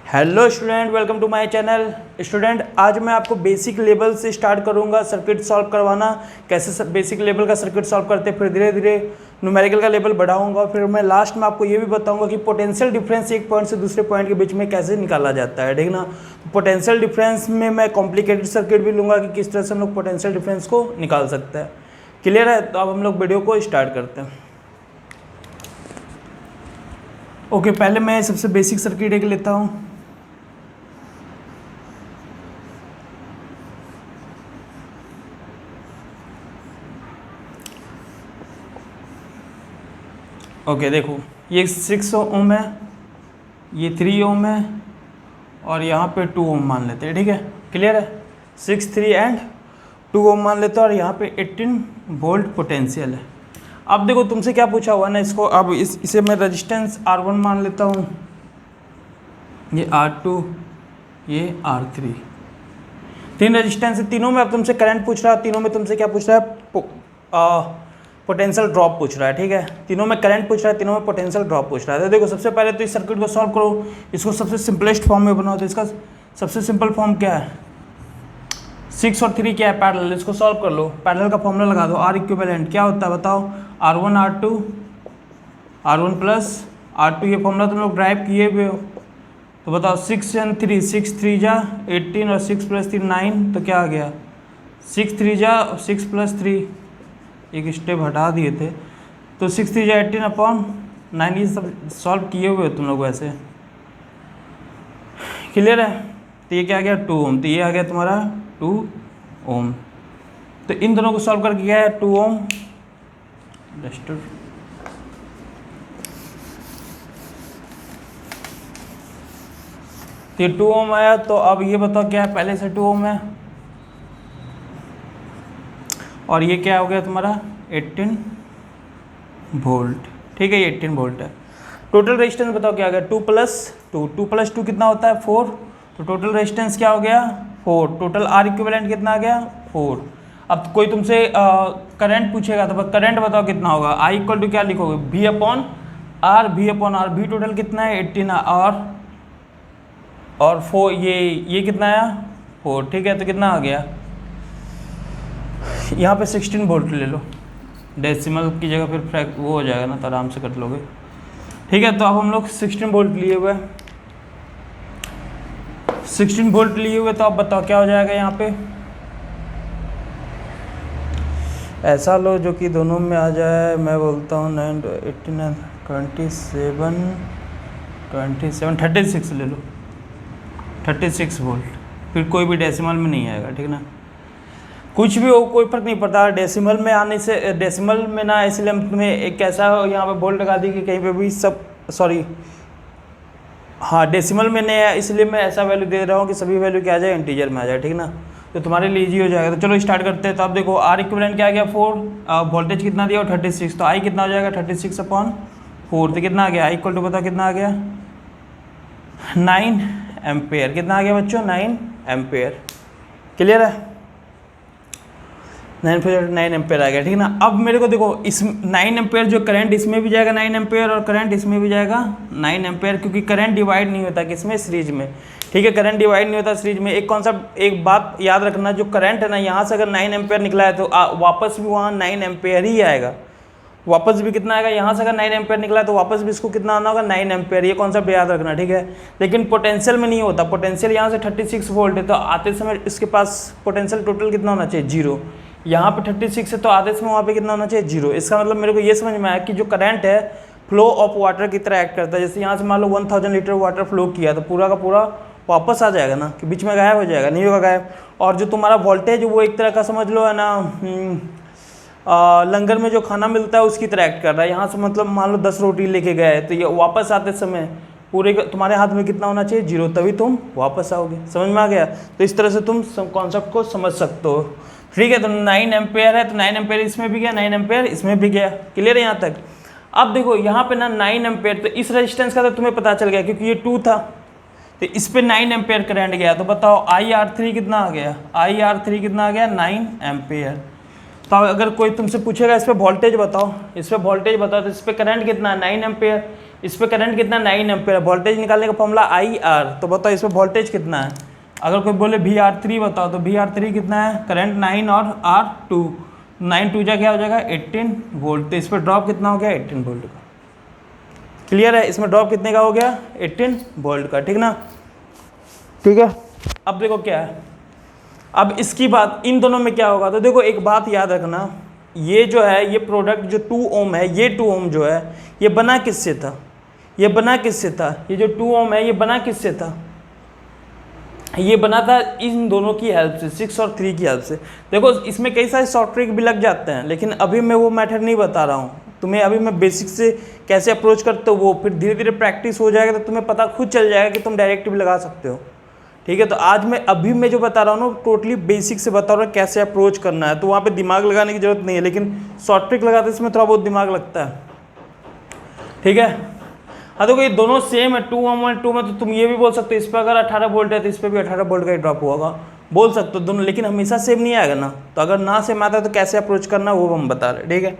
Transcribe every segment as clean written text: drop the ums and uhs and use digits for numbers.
Hello student, welcome to my channel. Student, आज मैं आपको बेसिक लेवल से स्टार्ट करूंगा सर्किट सॉल्व करवाना। कैसे बेसिक लेवल का सर्किट सॉल्व करते हैं, फिर धीरे धीरे न्यूमेरिकल का लेवल बढ़ाऊंगा, फिर मैं लास्ट में आपको ये भी बताऊंगा कि पोटेंशियल डिफरेंस एक पॉइंट से दूसरे पॉइंट के बीच में कैसे निकाला जाता है, ठीक ना। पोटेंशियल डिफरेंस में मैं कॉम्प्लिकेटेड सर्किट भी लूँगा कि किस तरह से हम लोग पोटेंशियल डिफरेंस को निकाल सकते हैं। क्लियर है? तो अब हम लोग वीडियो को स्टार्ट करते हैं। ओके, पहले मैं सबसे बेसिक सर्किट एक लेता हूँ। ओके, देखो ये 6 ओम है, ये 3 ओम है और यहाँ पे 2 ओम मान लेते हैं, ठीक है। क्लियर है? 6, 3 एंड 2 ओम मान लेते हैं और यहाँ पे 18 वोल्ट पोटेंशियल है। अब देखो तुमसे क्या पूछा हुआ ना, इसको अब इसे मैं रेजिस्टेंस R1 मान लेता हूँ, ये R2, ये R3, 3 रेजिस्टेंस है। तीनों में अब तुमसे करंट पूछ रहा है, तीनों में तुमसे क्या पूछ रहा है, पोटेंशियल ड्रॉप पूछ रहा है, ठीक है। तीनों में करंट पूछ रहा है, तीनों में पोटेंशियल ड्रॉप पूछ रहा है। तो देखो सबसे पहले तो इस सर्किट को सॉल्व करो, इसको सबसे सिंपलेस्ट फॉर्म में बनाओ। तो इसका सबसे सिंपल फॉर्म क्या है, 6 और 3 क्या है, पैरेलल। इसको सॉल्व कर लो, पैरेलल का फॉर्मूला लगा दो। R इक्विवेलेंट क्या होता है बताओ, R1 R2 R1 plus R2, ये फॉर्मूला तुम लोग ड्राइव किए हुए हो। तो बताओ 6 and 3, 6 3 जा 18 और 6 प्लस 3 9, तो क्या आ गया 6 3 जा 6 प्लस 3, एक स्टेप हटा दिए थे, तो 6 3 जा 18 अपॉन 9। ये सब सॉल्व किए हुए हो तुम लोग वैसे। क्लियर है? तो ये क्या आ गया 2 ओम, तो ये आ गया तुम्हारा 2 ओम। तो इन दोनों को सॉल्व करके क्या है 2 ओम रेजिस्टर। तो ये 2 ओम आया। तो अब ये बताओ क्या है, पहले से 2 ओम है और ये क्या हो गया तुम्हारा 18 वोल्ट, ठीक है। ये 18 वोल्ट है। टोटल रेजिस्टेंस बताओ क्या आ गया 2 प्लस 2, 2 प्लस 2 कितना होता है 4। तो टोटल रेजिस्टेंस क्या हो गया 4। टोटल R इक्विवेलेंट कितना आ गया 4। अब कोई तुमसे करंट पूछेगा तो करंट बताओ कितना होगा, I इक्वल टू क्या लिखोगे V upon R, V upon R। V total कितना है 18 और 4, ये कितना आया 4, ठीक है। तो कितना आ गया, यहाँ पे 16 वोल्ट ले लो, डेसिमल की जगह फिर वो हो जाएगा ना, तो आराम से कर लोगे, ठीक है। तो अब हम लोग 16 वोल्ट लिए हुए, 16 वोल्ट लिए हुए। तो अब बताओ क्या हो जाएगा यहाँ पे, ऐसा लो जो कि दोनों में आ जाए। मैं बोलता हूँ 9 18 27 27 36 ले लो, 36 वोल्ट। फिर कोई भी डेसिमल में नहीं आएगा, ठीक ना। कुछ भी हो कोई फर्क नहीं पड़ता, डेसिमल में आने से, डेसिमल में ना, इसलिए हम तुम्हें एक कैसा यहाँ पे बोल्ड लगा दी कि कहीं पे भी सब, सॉरी हाँ, डेसिमल में नहीं है, इसलिए मैं ऐसा वैल्यू दे रहा हूँ कि सभी वैल्यू क्या आ जाए इंटीजर में आ जाए, ठीक ना। तो तुम्हारे लिए इजी हो जाएगा। तो चलो स्टार्ट करते हैं। तो आप देखो R इक्विवेलेंट क्या आ गया 4, वोल्टेज कितना दिया 36, तो I कितना हो जाएगा 36 अपॉन 4। तो कितना आ गया I इक्वल टू बताओ कितना आ गया 9 एम्पेयर। कितना आ गया बच्चों 9 एम्पेयर। क्लियर है? 9 एम्पेयर आ गया, ठीक है ना। अब मेरे को देखो इस 9 एम्पेयर जो करंट इसमें भी जाएगा 9 एम्पेयर और करंट इसमें भी जाएगा 9 एम्पेयर, क्योंकि करंट डिवाइड नहीं होता किसमें, सीरीज में, ठीक है। करंट डिवाइड नहीं होता सीरीज में। एक कॉन्सेप्ट, एक बात याद रखना, जो करंट है ना, यहाँ से अगर 9 एम्पेयर निकला है तो वापस भी वहाँ 9 एम्पेयर ही आएगा। वापस भी कितना आएगा, यहाँ से अगर 9 एम्पेयर निकला है तो वापस भी इसको कितना आना होगा 9 एम्पेयर। ये कॉन्सेप्ट याद रखना, ठीक है। लेकिन पोटेंशियल में नहीं होता। पोटेंशियल यहाँ से 36 वोल्ट है, तो आते समय इसके पास पोटेंशियल टोटल कितना होना चाहिए 0। यहाँ पे 36 है तो आधे समय वहाँ पे कितना होना चाहिए 0। इसका मतलब मेरे को ये समझ में आया कि जो करंट है फ्लो ऑफ वाटर की तरह एक्ट करता है। जैसे यहाँ से मान लो 1000 लीटर वाटर फ्लो किया तो पूरा का पूरा वापस आ जाएगा ना, कि बीच में गायब हो जाएगा, नहीं होगा गायब। और जो तुम्हारा वोल्टेज वो एक तरह का समझ लो है ना, लंगर में जो खाना मिलता है उसकी तरह एक्ट कर रहा है। यहाँ से मतलब मान लो 10 रोटी लेके गए तो ये वापस आते समय पूरे तुम्हारे हाथ में कितना होना चाहिए 0, तभी तुम वापस आओगे। समझ में आ गया? तो इस तरह से तुम कॉन्सेप्ट को समझ सकते हो, ठीक है। तो 9 एम्पेयर है, तो 9 एम्पेयर इसमें भी गया, 9 एम्पेयर इसमें भी गया। क्लियर है यहाँ तक? अब देखो यहाँ पे ना 9 एम्पेयर, तो इस रेजिस्टेंस का तो तुम्हें पता चल गया क्योंकि ये 2 था, तो इस पे 9 एम्पेयर करंट गया। तो बताओ IR3 कितना आ गया, IR3 कितना आ गया 9 एम्पेयर। तो अगर कोई तुमसे पूछेगा इस पे वोल्टेज बताओ, इस पे वोल्टेज बताओ, तो इस पे करंट कितना है 9 एम्पेयर। इस पे करंट कितना 9 एम्पेयर, वोल्टेज निकालने का फॉर्मूला IR। तो बताओ इस पे वोल्टेज कितना है, अगर कोई बोले VR3 बताओ, तो VR3 कितना है, करंट 9 और R2, 9 2 जा क्या हो जाएगा 18 वोल्ट। तो इस पर ड्रॉप कितना हो गया 18 वोल्ट का। क्लियर है, इसमें ड्रॉप कितने का हो गया 18 वोल्ट का, ठीक ना। ठीक है, अब देखो क्या है, अब इसकी बात इन दोनों में क्या होगा। तो देखो एक बात याद रखना, ये जो है ये प्रोडक्ट जो 2 ओम है, ये 2 ओम जो है ये बना किससे था, ये बना किससे था, ये जो 2 ओम है ये बना किससे था, ये बना था इन दोनों की हेल्प से, 6 और 3 की हेल्प से। देखो इसमें कई सारे शॉर्ट ट्रिक भी लग जाते हैं, लेकिन अभी मैं वो मैथड नहीं बता रहा हूँ तुम्हें, अभी मैं बेसिक से कैसे अप्रोच करते हो वो, फिर धीरे धीरे प्रैक्टिस हो जाएगा तो तुम्हें पता खुद चल जाएगा कि तुम डायरेक्ट भी लगा सकते हो। ठीक है, तो आज मैं अभी मैं जो बता रहा हूँ ना टोटली बेसिक से बता रहा हूँ कैसे अप्रोच करना है, तो वहाँ पे दिमाग लगाने की जरूरत नहीं है, लेकिन शॉर्ट ट्रिक लगाते इसमें थोड़ा बहुत दिमाग लगता है। ठीक है, हाँ देखो ये दोनों सेम है, 2 ओम और 2 में, तो तुम ये भी बोल सकते हो इस पर अगर 18 वोल्ट है तो इस पर भी 18 वोल्ट का ही ड्रॉप होगा, बोल सकते हो दोनों, लेकिन हमेशा सेम नहीं आएगा ना। तो अगर ना सेम आता है तो कैसे अप्रोच करना वो हम बता रहे हैं। ठीक है,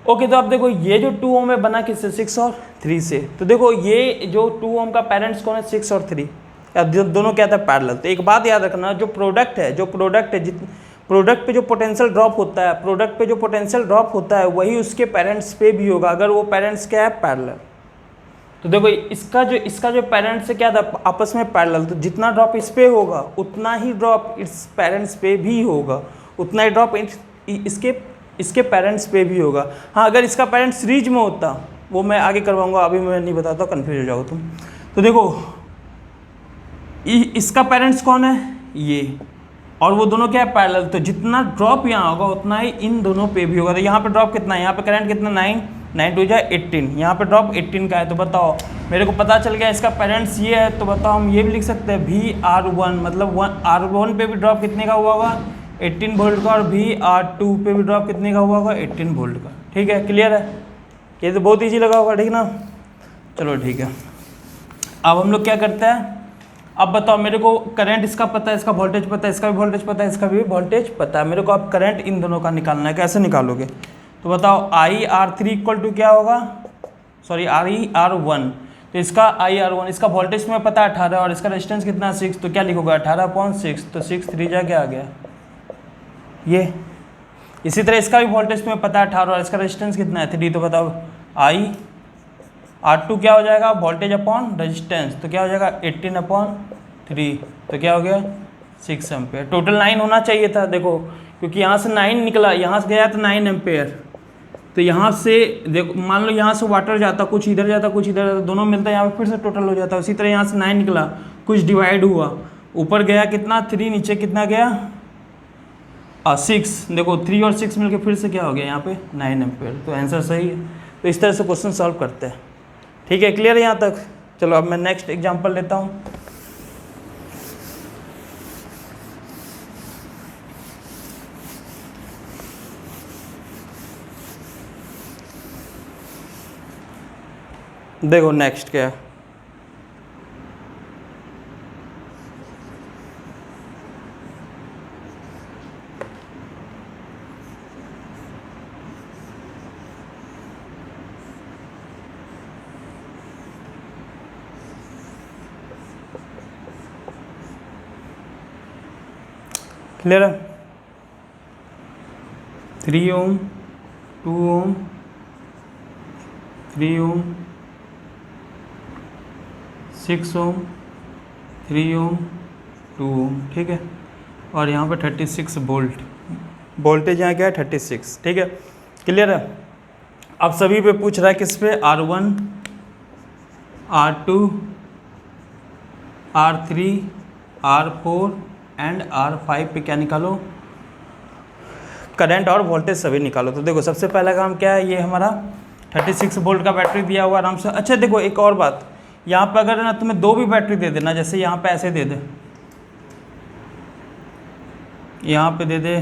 ओके, तो आप देखो ये जो 2 ओम है बना किससे, 6 और 3 से। तो देखो ये जो 2 ओम का पेरेंट्स कौन है, 6 और 3, दोनों क्या था पैरेलल। तो एक बात याद रखना, जो प्रोडक्ट है प्रोडक्ट पे जो पोटेंशियल ड्रॉप होता है, प्रोडक्ट पे जो पोटेंशियल ड्रॉप होता है वही उसके पेरेंट्स पे भी होगा, अगर वो पेरेंट्स क्या है पैरेलल। तो देखो इसका जो पेरेंट्स से क्या था आपस में पैरेलल, तो जितना ड्रॉप इस पे होगा उतना ही ड्रॉप इस पेरेंट्स पे भी होगा, उतना ही ड्रॉप इसके पेरेंट्स पे भी होगा। हाँ अगर इसका पेरेंट्स सीरीज में होता, वो मैं आगे करवाऊंगा, अभी मैं नहीं बताता, कन्फ्यूज हो जाओ तुम। तो देखो इसका पेरेंट्स कौन है, ये, और वो दोनों क्या है पैरेलल, तो जितना ड्रॉप यहाँ होगा उतना ही इन दोनों पे भी होगा। तो यहाँ पे ड्रॉप कितना है, यहाँ पे करंट कितना 9 2 जा 18, यहाँ पे ड्रॉप 18 का है। तो बताओ मेरे को पता चल गया इसका पेरेंट्स ये है, तो बताओ हम ये भी लिख सकते हैं VR1 मतलब R1 पे भी ड्रॉप कितने का हुआ होगा 18 वोल्ट का, और VR2 पे भी ड्रॉप कितने का हुआ होगा 18 वोल्ट का। ठीक है, क्लियर है, ये तो बहुत ईजी लगा होगा, ठीक ना। चलो ठीक है, अब हम लोग क्या करते हैं, अब बताओ मेरे को करंट इसका पता है, इसका वोल्टेज पता है, इसका भी वोल्टेज पता है, इसका भी वोल्टेज पता है, मेरे को अब करंट इन दोनों का निकालना है। कैसे निकालोगे, तो बताओ IR3 इक्वल टू क्या होगा, सॉरी IR1, तो इसका IR1, इसका वोल्टेज में पता है 18 और इसका रेजिस्टेंस कितना 6, तो क्या लिखोगे 18/6, तो 6 3 जा क्या आ गया ये। इसी तरह इसका भी वोल्टेज में पता है 18 और इसका रेजिस्टेंस कितना है 3, तो बताओ IR2 क्या हो जाएगा, वोल्टेज अपॉन रेजिस्टेंस, तो क्या हो जाएगा 18/3, तो क्या हो गया 6 एम्पेयर। टोटल 9 होना चाहिए था, देखो क्योंकि यहाँ से 9 निकला, यहाँ से गया था 9 एम्पेयर, तो यहाँ से देखो मान लो यहाँ से वाटर जाता, कुछ इधर जाता कुछ इधर जाता, दोनों मिलता है यहाँ पे फिर से टोटल हो जाता। उसी तरह यहाँ से 9 निकला, कुछ डिवाइड हुआ, ऊपर गया कितना 3, नीचे कितना गया 6, देखो 3 और 6 मिलके फिर से क्या हो गया यहाँ पे 9 एम्पेयर, तो आंसर सही है। तो इस तरह से क्वेश्चन सॉल्व करते हैं। ठीक है, क्लियर है यहाँ तक। चलो अब मैं नेक्स्ट एग्जांपल लेता हूँ। देखो नेक्स्ट क्या है, क्लियर है, 3 ओम 2 ओम 3 ओम 6 ओम 3 ओम 2 ओम, ठीक है, और यहाँ पे 36 वोल्ट, वोल्टेज यहाँ क्या है 36, ठीक है, क्लियर है। अब सभी पे पूछ रहा है किस पे, R1 R2 R3 R4 and R5 पे क्या निकालो, करंट और वोल्टेज सभी निकालो। तो देखो सबसे पहला काम क्या है, ये हमारा 36 वोल्ट का बैटरी दिया हुआ आराम से। अच्छा देखो एक और बात, यहाँ पे अगर ना तुम्हें 2 भी बैटरी दे देना, जैसे यहाँ पे ऐसे दे दे, यहाँ पे दे दे,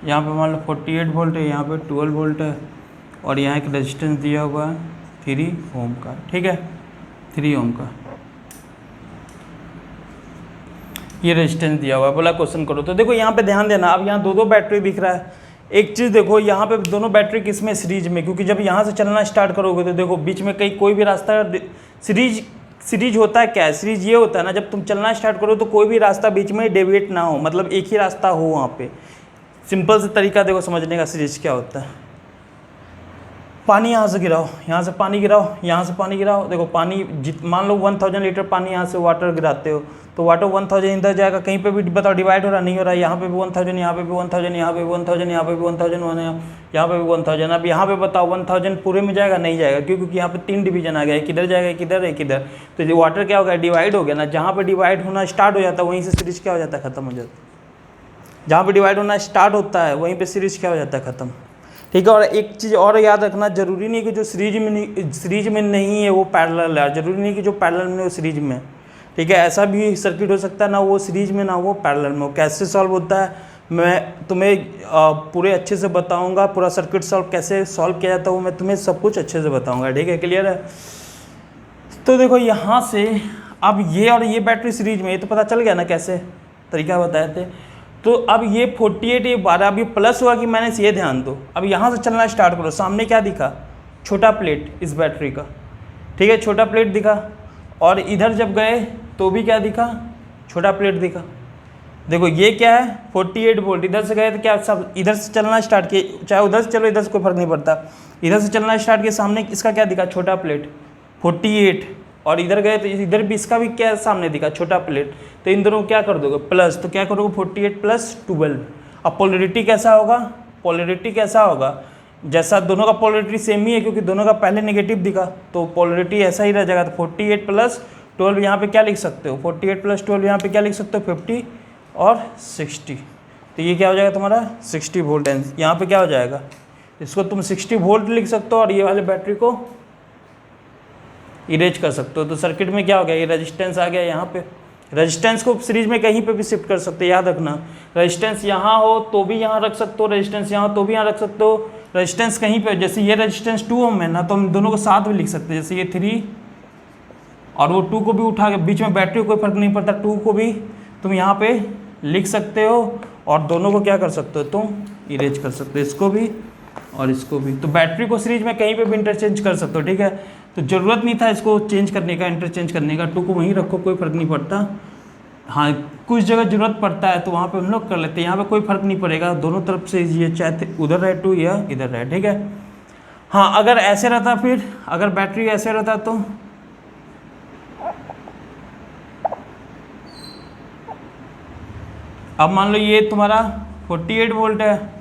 यहाँ पे मान लो 48 वोल्ट है, यहाँ पे 12 वोल्ट है, और यहाँ एक रेजिस्टेंस दिया हुआ है 3 ओम का, ठीक है 3 ओम का। ये रेजिस्टेंस दिया हुआ है, बोला क्वेश्चन करो। तो देखो यहाँ पे ध्यान देना, अब यहाँ दो दो बैटरी दिख रहा है। एक चीज़ देखो यहाँ पे दोनों बैटरी किस में, सीरीज में, क्योंकि जब यहाँ से चलना स्टार्ट करोगे तो देखो बीच में कहीं कोई भी रास्ता, सीरीज होता है क्या है, सीरीज ये होता है ना, जब तुम चलना स्टार्ट करो तो कोई भी रास्ता बीच में डेविएट ना हो, मतलब एक ही रास्ता हो वहाँ पे। सिंपल से तरीका देखो समझने का सीरीज क्या होता है। पानी यहाँ से गिराओ, यहाँ से पानी गिराओ, यहाँ से पानी गिराओ, देखो पानी मान लो 1000 लीटर पानी यहाँ से वाटर गिराते हो, तो वाटर 1000 इधर जाएगा, कहीं पे भी बताओ डिवाइड हो रहा नहीं हो रहा है, यहाँ पे भी 1000, यहाँ पे भी 1000, यहाँ पे भी 1000, यहाँ पे भी 1000, यहाँ पे भी 1000। अब यहाँ पे बताओ 1000 पूरे में जाएगा, नहीं जाएगा, क्योंकि यहाँ पे 3 डिवीजन आ गया, एक इधर जाएगा, एक इधर, एक इधर। तो ये वाटर क्या हो गया, डिवाइड हो गया ना, जहाँ पे डिवाइड होना स्टार्ट हो जाता है वहीं से सीरीज क्या हो जाता है, खत्म हो जाता है। जहाँ पे डिवाइड होना स्टार्ट होता है वहीं पे सीरीज क्या हो जाता है, खत्म। ठीक है। और एक चीज़ और याद रखना, जरूरी नहीं कि जो सीरीज में नहीं है वो पैरेलल है, जरूरी नहीं कि जो पैरेलल में वो सीरीज में। ठीक है, ऐसा भी सर्किट हो सकता है ना वो सीरीज में ना वो पैरेलल में हो। कैसे सॉल्व होता है मैं तुम्हें पूरे अच्छे से बताऊंगा, पूरा सर्किट कैसे सॉल्व किया जाता है वो मैं तुम्हें सब कुछ अच्छे से बताऊंगा। ठीक है, क्लियर है। तो देखो यहाँ से अब ये और ये बैटरी सीरीज में, ये तो पता चल गया ना कैसे तरीका बताए थे। तो अब ये 48 ये 12, अब ये प्लस हुआ कि माइनस, ये ध्यान दो। अब यहाँ से चलना स्टार्ट करो, सामने क्या दिखा, छोटा प्लेट इस बैटरी का। ठीक है, छोटा प्लेट दिखा, और इधर जब गए तो भी क्या दिखा, छोटा प्लेट दिखा। देखो ये क्या है 48 वोल्ट, इधर से गए तो क्या सब इधर से चलना स्टार्ट किए, चाहे उधर से चलो इधर से कोई फर्क नहीं पड़ता, इधर से चलना स्टार्ट किए, सामने इसका क्या दिखा, छोटा प्लेट 48, और इधर गए तो इधर भी इसका भी क्या सामने दिखा, छोटा प्लेट। तो इन दोनों को क्या कर दोगे, प्लस, तो क्या करोगे 48 प्लस 12। अब पोलरिटी कैसा होगा, पोलरिटी कैसा होगा, जैसा दोनों का पोलरिटी सेम ही है क्योंकि दोनों का पहले नेगेटिव दिखा, तो पोलरिटी ऐसा ही रह जाएगा। तो 48 प्लस 12 यहाँ पे क्या लिख सकते हो, 48 प्लस 12 यहाँ पे क्या लिख सकते हो, 50 और 60। तो ये क्या हो जाएगा तुम्हारा 60 वोल्ट। यहाँ पे क्या हो जाएगा, इसको तुम 60 वोल्ट लिख सकते हो और ये वाले बैटरी को इरेज कर सकते हो। तो सर्किट में क्या हो गया, ये रेजिस्टेंस आ गया यहाँ पे। रेजिस्टेंस को सीरीज में कहीं पे भी शिफ्ट कर सकते हो, याद रखना। रेजिस्टेंस यहाँ हो तो भी यहाँ रख सकते हो, रेजिस्टेंस यहाँ हो तो भी यहाँ रख सकते हो। रेजिस्टेंस कहीं पे, जैसे ये रेजिस्टेंस 2 ओम है ना, तो हम दोनों को साथ में लिख सकते हैं, जैसे ये 3 और वो 2 को भी उठा के, बीच में बैटरी को कोई फर्क नहीं पड़ता, 2 को भी तुम यहाँ पे लिख सकते हो और दोनों को क्या कर सकते हो, तुम इरेज कर सकते हो, इसको भी और इसको भी। तो बैटरी को सीरीज में कहीं पे भी इंटरचेंज कर सकते हो। ठीक है, तो ज़रूरत नहीं था इसको चेंज करने का, इंटरचेंज करने का, 2 को वहीं रखो, कोई फ़र्क नहीं पड़ता। हाँ, कुछ जगह ज़रूरत पड़ता है तो वहाँ पे हम लोग कर लेते हैं, यहाँ पे कोई फ़र्क नहीं पड़ेगा, दोनों तरफ से ये चाहे उधर रहे 2 या इधर रहे। ठीक है। हाँ, अगर ऐसे रहता, फिर अगर बैटरी ऐसे रहता तो अब मान लो ये तुम्हारा 48 वोल्ट है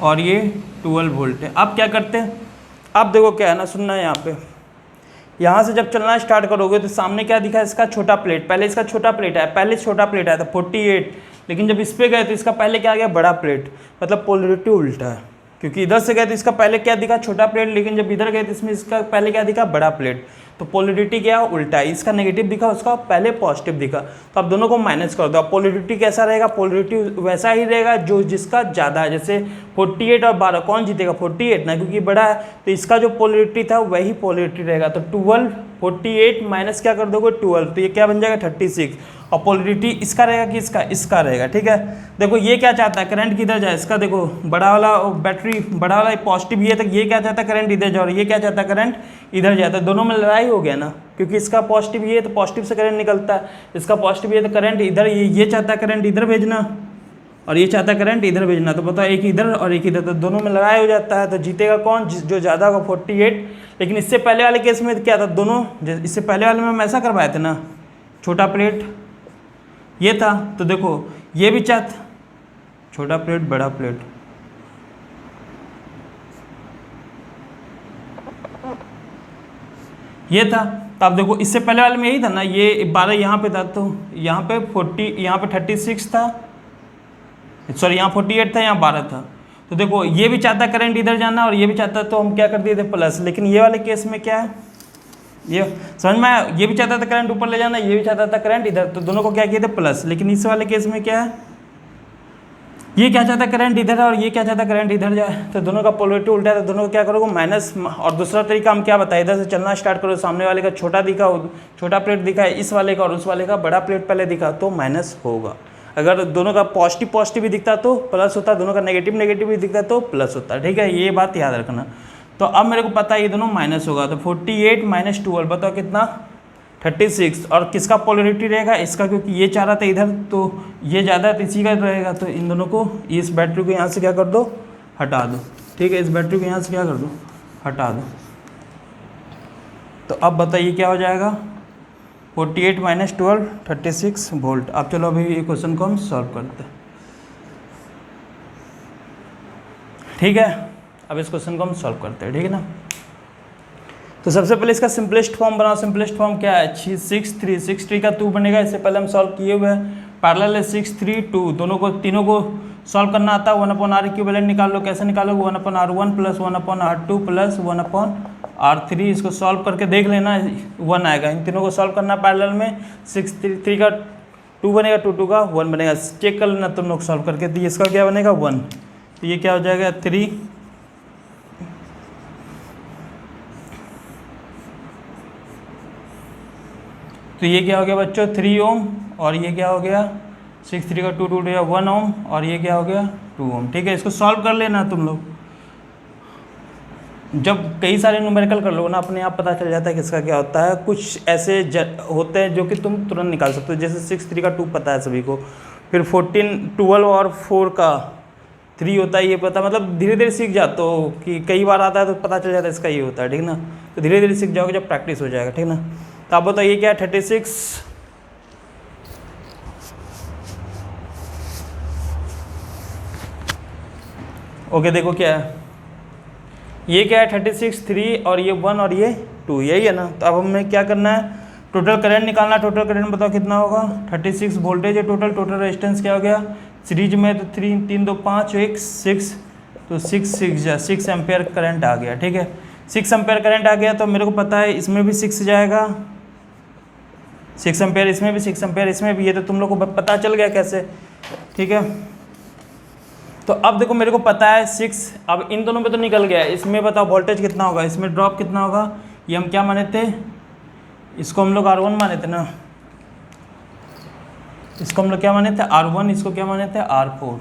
और ये 12 वोल्ट है। अब क्या करते हैं, अब देखो क्या है ना, सुनना है यहाँ से जब चलना स्टार्ट करोगे तो सामने क्या दिखा, इसका छोटा प्लेट, पहले इसका छोटा प्लेट है, पहले छोटा प्लेट आया था 48, लेकिन जब इस पे गए तो इसका पहले क्या आ गया, बड़ा प्लेट, मतलब पोलरिटी उल्टा है, क्योंकि इधर से गए तो इसका पहले क्या दिखा, छोटा प्लेट, लेकिन जब इधर गए तो इसमें इसका पहले क्या दिखा, बड़ा प्लेट। तो पोलरिटी क्या उल्टा है, इसका नेगेटिव दिखा, उसका पहले पॉजिटिव दिखा। तो अब दोनों को माइनस कर दो। अब पोलरिटी कैसा रहेगा, पोलरिटी वैसा ही रहेगा जो जिसका ज़्यादा है। जैसे 48 और 12 कौन जीतेगा, 48 ना, क्योंकि बड़ा है, तो इसका जो पोलरिटी था वही पोलरिटी रहेगा। तो 12 48 माइनस क्या कर दोगे 12, तो ये क्या बन जाएगा 36। और पोलरिटी इसका रहेगा कि इसका रहेगा। ठीक है, देखो ये क्या चाहता है, करंट किधर जाए, इसका देखो बड़ा वाला बैटरी, बड़ा वाला पॉजिटिव ये तक, ये क्या चाहता है, करंट इधर जाए, और ये क्या चाहता है, करंट इधर जाता है। दोनों में लड़ाई हो गया ना, क्योंकि इसका पॉजिटिव ये है तो पॉजिटिव से करंट निकलता है, इसका पॉजिटिव ये तो करंट इधर, ये चाहता है करंट इधर भेजना और ये चाहता है करंट इधर भेजना। तो बताओ एक इधर और एक इधर, तो दोनों में लड़ाई हो जाता है। तो जीतेगा कौन, जो ज़्यादा होगा 48। लेकिन इससे पहले वाले केस में क्या था, दोनों, इससे पहले वाले में हम ऐसा करवाए थे ना, छोटा प्लेट ये था, तो देखो ये भी चाहता, छोटा प्लेट बड़ा प्लेट, ये था। तो अब देखो इससे पहले वाले में यही था ना, ये 12 यहाँ पे था, तो यहाँ पे 40, यहाँ पे 36 था, सॉरी यहाँ 48 था, यहाँ 12 था। तो देखो ये भी चाहता करंट इधर जाना और ये भी चाहता, तो हम क्या कर दिए थे प्लस। लेकिन ये वाले केस में क्या है, ये समझ में आया, ये भी चाहता था करंट ऊपर ले जाना, ये भी चाहता था करंट इधर, तो दोनों को क्या किए थे प्लस। लेकिन इस वाले केस में क्या है, ये क्या चाहता है, करंट इधर है और ये क्या चाहता है, करंट इधर जाए, तो दोनों का पोलरिटी उल्टा है, तो दोनों को क्या करोगे माइनस। और दूसरा तरीका हम क्या बताए, इधर से चलना स्टार्ट करो, सामने वाले का छोटा दिखा, छोटा प्लेट दिखा है इस वाले का, और उस वाले का बड़ा प्लेट पहले दिखा, तो माइनस होगा। अगर दोनों का पॉजिटिव पॉजिटिव भी दिखता तो प्लस होता, दोनों का नेगेटिव नेगेटिव भी दिखता तो प्लस होता। ठीक है, ये बात याद रखना। तो अब मेरे को पता है ये दोनों माइनस होगा, तो 48 - 12 बताओ कितना, 36। और किसका पोलरिटी रहेगा, इसका, क्योंकि ये चाह रहा था इधर तो ये ज़्यादा है तो इसी का रहेगा। तो इन दोनों को, इस बैटरी को यहाँ से क्या कर दो, हटा दो। ठीक है, इस बैटरी को यहाँ से क्या कर दो, हटा दो। तो अब बताइए क्या हो जाएगा, 48 - 12 36 वोल्ट। अब चलो अभी ये क्वेश्चन को हम सॉल्व करते हैं। ठीक है, अब इस क्वेश्चन को हम सॉल्व करते हैं। ठीक है ना, तो सबसे पहले इसका सिंपलेस्ट फॉर्म बनाओ। सिंपलेस्ट फॉर्म क्या है, 6 3 का 2 बनेगा, इससे पहले हम सॉल्व किए हुए हैं। पैरेलल है 6 3 2, दोनों को, तीनों को सॉल्व करना आता है। 1/r इक्विवेलेंट निकाल लो, कैसे निकालोगे, 1/r1 + 1/r2 + 1/r3। इसको सॉल्व करके देख लेना, 1 आएगा। इन तीनों को सॉल्व करना पैरेलल में, 6 3 का 2 बनेगा, 2 2 का 1 बनेगा। चेक कर लेना तुम लोग सॉल्व करके, तो इसका क्या बनेगा 1, तो ये क्या हो जाएगा 3। तो ये क्या हो गया बच्चों 3 ओम, और ये क्या हो गया 6 3 का 2 2 गया 1 ओम, और ये क्या हो गया 2 ओम। ठीक है, इसको सॉल्व कर लेना तुम लोग। जब कई सारे न्यूमेरिकल कर लो ना, अपने आप पता चल जाता है किसका क्या होता है। कुछ ऐसे होते हैं जो कि तुम तुरंत निकाल सकते हो, जैसे 6 3 का 2 पता है सभी को, फिर 14 12 और 4 का 3 होता है, ये पता, मतलब धीरे धीरे सीख जाते हो कि कई बार आता है तो पता चल जाता है इसका ये होता है। ठीक ना, तो धीरे धीरे सीख जाओगे जब प्रैक्टिस हो जाएगा। ठीक ना, तो आप बताइए क्या है 36, ओके देखो क्या है, ये क्या है 36 3 और ये 1 और ये 2, यही है ना। तो अब हमें क्या करना है, टोटल करंट निकालना। टोटल करंट बताओ कितना होगा, 36 वोल्टेज है टोटल। टोटल रेजिस्टेंस क्या हो गया, सीरीज में तो 3 3 2 5 1 6, तो 6 एम्पेयर करंट आ गया। ठीक है, 6 एम्पेयर करंट आ गया। तो मेरे को पता है इसमें भी 6 जाएगा, 6 एम्पेयर इसमें भी, 6 एम्पेयर इसमें भी, ये तो तुम लोग को पता चल गया कैसे। ठीक है, तो अब देखो मेरे को पता है 6, अब इन दोनों में तो निकल गया है। इसमें बताओ वोल्टेज कितना होगा, इसमें ड्रॉप कितना होगा, ये हम क्या माने थे, इसको हम लोग R1 माने थे ना, इसको हम लोग क्या माने थे R1, इसको क्या माने थे R4।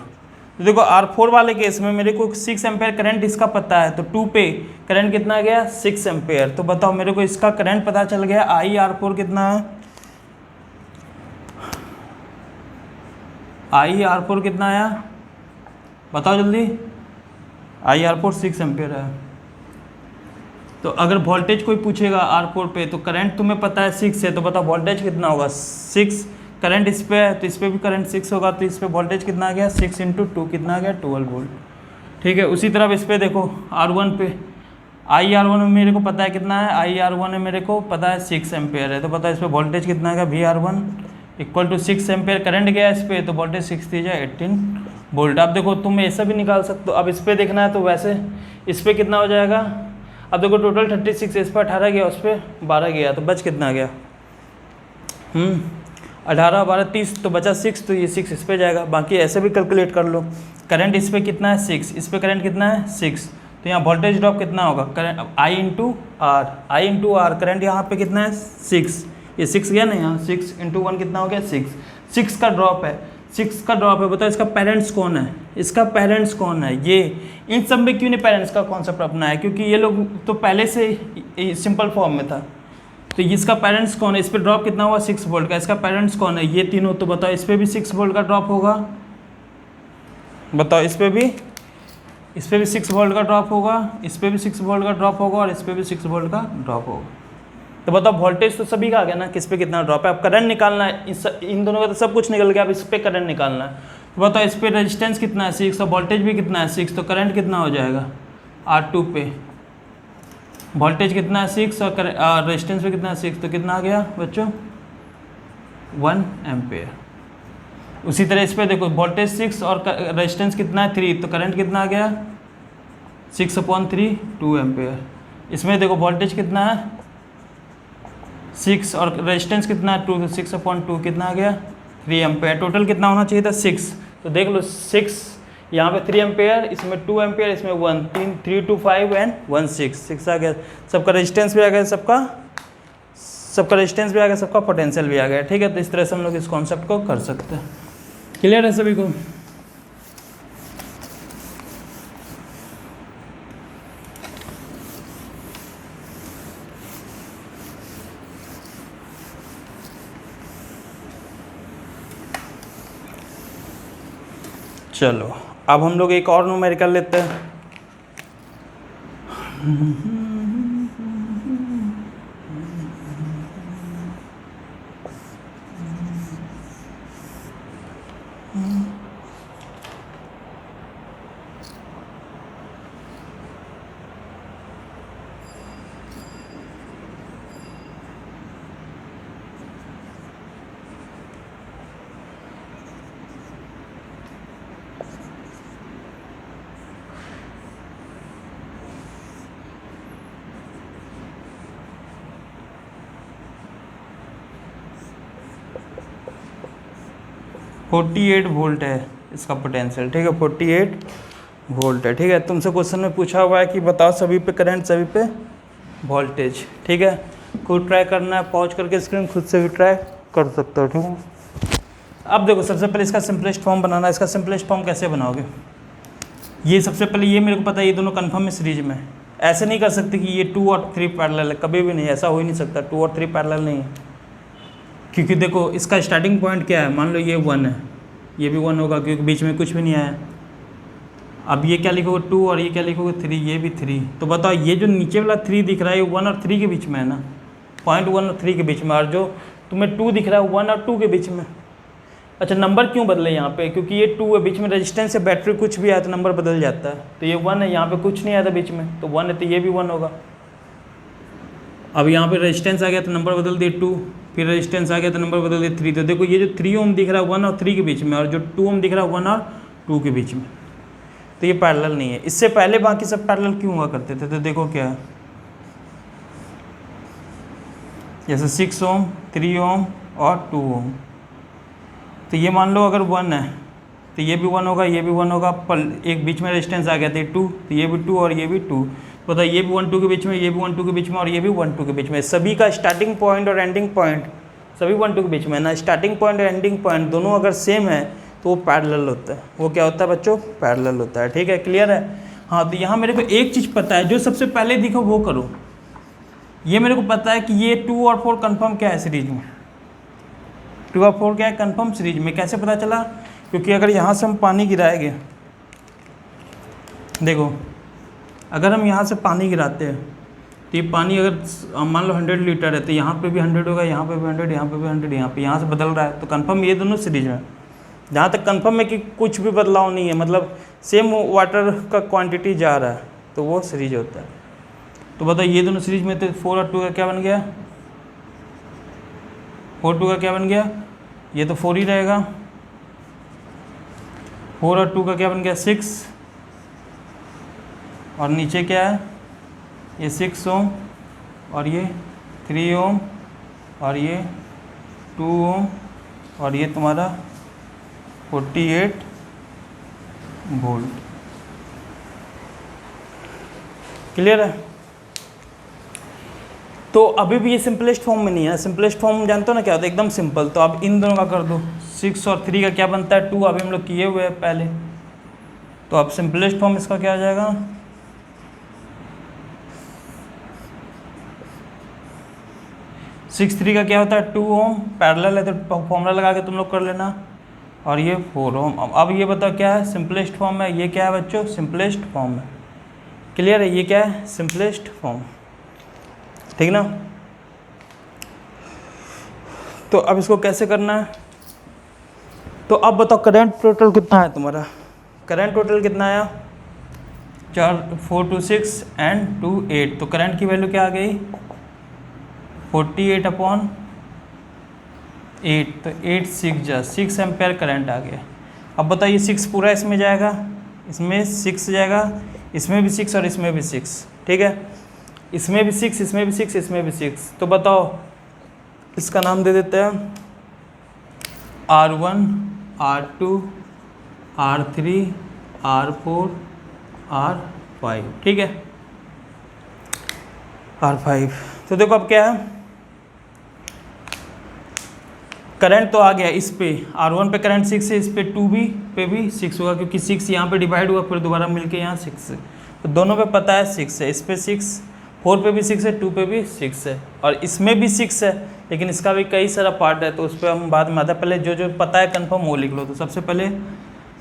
तो देखो R4 वाले केस में मेरे को 6 एम्पेयर करंट इसका पता है, तो 2 पे करंट कितना आ गया 6 एम्पेयर। तो बताओ मेरे को इसका करंट पता चल गया, IR4 कितना है, IR4 कितना आया बताओ जल्दी, IR4 6 एम्पेयर है। तो अगर वोल्टेज कोई पूछेगा R4 पे, तो करंट तुम्हें पता है 6 है, तो बताओ वोल्टेज कितना होगा 6, करंट इस पे है तो इस पे भी करंट 6 होगा, तो इस पे वोल्टेज कितना आ गया 6 × 2 कितना आ गया 12 वोल्ट। ठीक है, उसी तरह इस पे देखो R1 पे, IR1 में मेरे को पता है कितना है, IR1 में मेरे को पता है 6 एम्पेयर है, तो पता है इस पे वोल्टेज कितना आएगा VR1 = 6 एम्पेयर करंट गया इस पे, तो वोल्टेज 6 3 18 वोल्ट। अब देखो तुम ऐसा भी निकाल सकते हो, अब इस पे देखना है तो वैसे इस पे कितना हो जाएगा। अब देखो टोटल 36, इस पर 18 गया, उस पर 12 गया, तो बच कितना गया 18 12 30, तो बचा 6, तो ये 6 इस पे जाएगा। बाकी ऐसे भी कैलकुलेट कर लो, करंट इस पे कितना है 6, इस पे करंट कितना है 6, तो यहाँ वोल्टेज ड्रॉप कितना होगा, करंट I × R, करंट यहाँ पे कितना है 6, ये 6 गया ना, यहाँ 6 × 1 कितना हो गया 6 का ड्रॉप है, 6 का ड्रॉप है। बताओ इसका पेरेंट्स कौन है, इसका पेरेंट्स कौन है, ये इन सब में क्यों नहीं पेरेंट्स का कॉन्सेप्ट अपना है, क्योंकि ये लोग तो पहले से सिंपल फॉर्म में था। तो इसका पेरेंट्स कौन है, इस पर ड्रॉप कितना हुआ 6 वोल्ट का, इसका पेरेंट्स कौन है ये तीनों, तो बताओ इस पर भी 6 वोल्ट का ड्रॉप होगा, बताओ इस पर भी 6 वोल्ट का ड्रॉप होगा, इस पर भी 6 वोल्ट का ड्रॉप होगा, और इस पर भी 6 वोल्ट का ड्रॉप होगा। तो बताओ वोल्टेज तो सभी का आ गया ना, किस पे कितना ड्रॉप है। अब करंट निकालना है, इन दोनों का तो सब कुछ निकल गया, अब इस पे करंट निकालना है। तो बताओ इस पे रेजिस्टेंस कितना है 6, तो वोल्टेज भी कितना है 6, तो करंट कितना हो जाएगा R2 पे, वोल्टेज कितना है 6 और रेजिस्टेंस पे कितना है 6, तो कितना आ गया बच्चों 1 एम्पेयर। उसी तरह इस पे देखो वोल्टेज 6 और रेजिस्टेंस कितना है 3, तो करंट कितना आ गया 6/3 2 एम्पेयर। इसमें देखो वोल्टेज कितना है 6 और रेजिस्टेंस कितना है 2, तो 6/2 कितना आ गया 3 एम्पेयर। टोटल कितना होना चाहिए था 6, तो देख लो 6 यहाँ पे 3 एम्पेयर, इसमें 2 एम्पेयर, इसमें 1, 3 2 5 एंड 1 6 आ गया। सबका रेजिस्टेंस भी आ गया, सबका रेजिस्टेंस भी आ गया, सबका पोटेंशियल भी आ गया। ठीक है, तो इस तरह से हम लोग इस कॉन्सेप्ट को कर सकते हैं। क्लियर है सभी को? चलो अब हम लोग एक और न्यूमेरिकल लेते हैं। $48 वोल्ट है इसका पोटेंशियल। ठीक है, 48 वोल्ट है। ठीक है, तुमसे क्वेश्चन में पूछा हुआ है कि बताओ सभी पे करंट, सभी पे वोल्टेज। ठीक है, खुद ट्राई करना है, पॉज करके स्क्रीन खुद से भी ट्राई कर सकते हो। ठीक है, अब देखो सबसे पहले इसका सिंपलेस्ट फॉर्म बनाना है। इसका सिंपलेस्ट फॉर्म कैसे बनाओगे? ये सबसे पहले ये मेरे को पता है ये दोनों कन्फर्म है सीरीज में। ऐसे नहीं कर सकते कि ये 2 और 3 पैरेलल है, कभी भी नहीं, ऐसा हो ही नहीं सकता। 2 और 3 पैरेलल नहीं है, क्योंकि देखो इसका स्टार्टिंग पॉइंट क्या है, मान लो ये 1 है, ये भी 1 होगा क्योंकि बीच में कुछ भी नहीं आया। अब ये क्या लिखोगे 2 और ये क्या लिखोगे 3, ये भी 3। तो बताओ ये जो नीचे वाला 3 दिख रहा है ये 1 और 3 के बीच में है ना, पॉइंट 1 और 3 के बीच में, और जो तुम्हें 2 दिख रहा है 1 और 2 के बीच में। अच्छा, नंबर क्यों बदले यहाँ पे? क्योंकि ये 2 है, बीच में रेजिस्टेंस से बैटरी कुछ भी आया तो नंबर बदल जाता है। तो ये 1 है, यहाँ पे कुछ नहीं आया था बीच में, तो 1 है तो ये भी 1 होगा। अब यहाँ पे रेजिस्टेंस आ गया तो नंबर बदल दिए 2, फिर रेजिस्टेंस आ गया तो नंबर बदल दिए 3। तो देखो ये जो 3 ओम दिख रहा है 1 और 3 के बीच में, और जो 2 ओम दिख रहा है 1 और 2 के बीच में, तो ये पैरेलल नहीं है। इससे पहले बाकी सब पैरेलल क्यों हुआ करते थे? तो देखो क्या है, जैसे 6 ओम, 3 ओम और 2 ओम। तो ये मान लो अगर 1 है तो ये भी 1 होगा, ये भी 1 होगा, पर एक बीच में रेजिस्टेंस आ गया था 2, तो ये भी 2 और ये भी 2। तो ये भी 1 2 के बीच में, ये भी 1 2 के बीच में, और ये भी 1 2 के बीच में। सभी का स्टार्टिंग पॉइंट और एंडिंग पॉइंट सभी 1 2 के बीच में ना। स्टार्टिंग पॉइंट और एंडिंग पॉइंट दोनों अगर सेम है तो वो पैरेलल होता है। वो क्या होता है बच्चों? पैरेलल होता है। ठीक है, क्लियर है? हाँ, तो यहाँ मेरे को एक चीज़ पता है, जो सबसे पहले दिखो वो करो। ये मेरे को पता है कि ये 2 और 4 कन्फर्म क्या है सीरीज में, 2 और 4 क्या है कन्फर्म सीरीज में। कैसे पता चला? क्योंकि अगर यहाँ से हम पानी गिराएंगे, देखो अगर हम यहाँ से पानी गिराते हैं तो ये पानी अगर मान लो 100 लीटर है तो यहाँ पे भी 100 होगा, यहाँ पे भी 100, यहाँ पे भी 100, यहाँ से बदल रहा है, तो कंफर्म ये दोनों सीरीज में। जहाँ तक कंफर्म है कि कुछ भी बदलाव नहीं है, मतलब सेम वाटर का क्वांटिटी जा रहा है, तो वो सीरीज होता है। तो बताओ ये दोनों सीरीज में, तो 4 और 2 का क्या बन गया? 4 2 का क्या बन गया? ये तो 4 ही रहेगा। 4 और 2 का क्या बन गया? 6। और नीचे क्या है? ये 6 ओम और ये 3 ओम और ये 2 ओम और ये तुम्हारा 48 वोल्ट। क्लियर है? तो अभी भी ये सिंपलेस्ट फॉर्म में नहीं है। सिंपलेस्ट फॉर्म जानते हो ना क्या होता है? एकदम सिंपल। तो अब इन दोनों का कर दो, 6 और 3 का क्या बनता है? 2। अभी हम लोग किए हुए हैं पहले। तो अब सिंपलेस्ट फॉर्म इसका क्या आ जाएगा? 6 3 का क्या होता है? 2 ओम। पैरेलल है तो फॉर्मूला लगा के तुम लोग कर लेना। और ये 4 ओम। अब ये बताओ क्या है? सिंपलेस्ट फॉर्म है। ये क्या है बच्चों? सिंपलेस्ट फॉर्म है। क्लियर है? ये क्या है? Simplest form. ठीक ना? तो अब इसको कैसे करना है? तो अब बताओ करंट टोटल कितना है तुम्हारा? करंट टोटल कितना आया? 4 2 6 एंड 2 8। तो करंट की वैल्यू क्या आ गई? 48/8। तो 8 6 एम्पेयर करंट आ गया। अब बताइए 6 पूरा इसमें जाएगा, इसमें 6 जाएगा, इसमें भी 6 और इसमें भी 6। ठीक है, इसमें भी 6, इसमें भी 6, इसमें भी 6। तो बताओ इसका नाम दे देते हैं R1 R2 R3 R4 R5, ठीक है, R5। तो देखो अब क्या है, करंट तो आ गया इस पे, R1 पे करंट 6 है, इस पे 2B पे भी 6 होगा, क्योंकि 6 यहाँ पे डिवाइड हुआ, फिर दोबारा मिलके यहाँ 6 है, तो दोनों पे पता है 6 है, इस पे 6, 4 पे भी 6 है, 2 पे भी 6 है, और इसमें भी 6 है, लेकिन इसका भी कई सारा पार्ट है, तो उस पर हम बाद में आता है। पहले जो जो पता है कन्फर्म वो लिख लो। तो सबसे पहले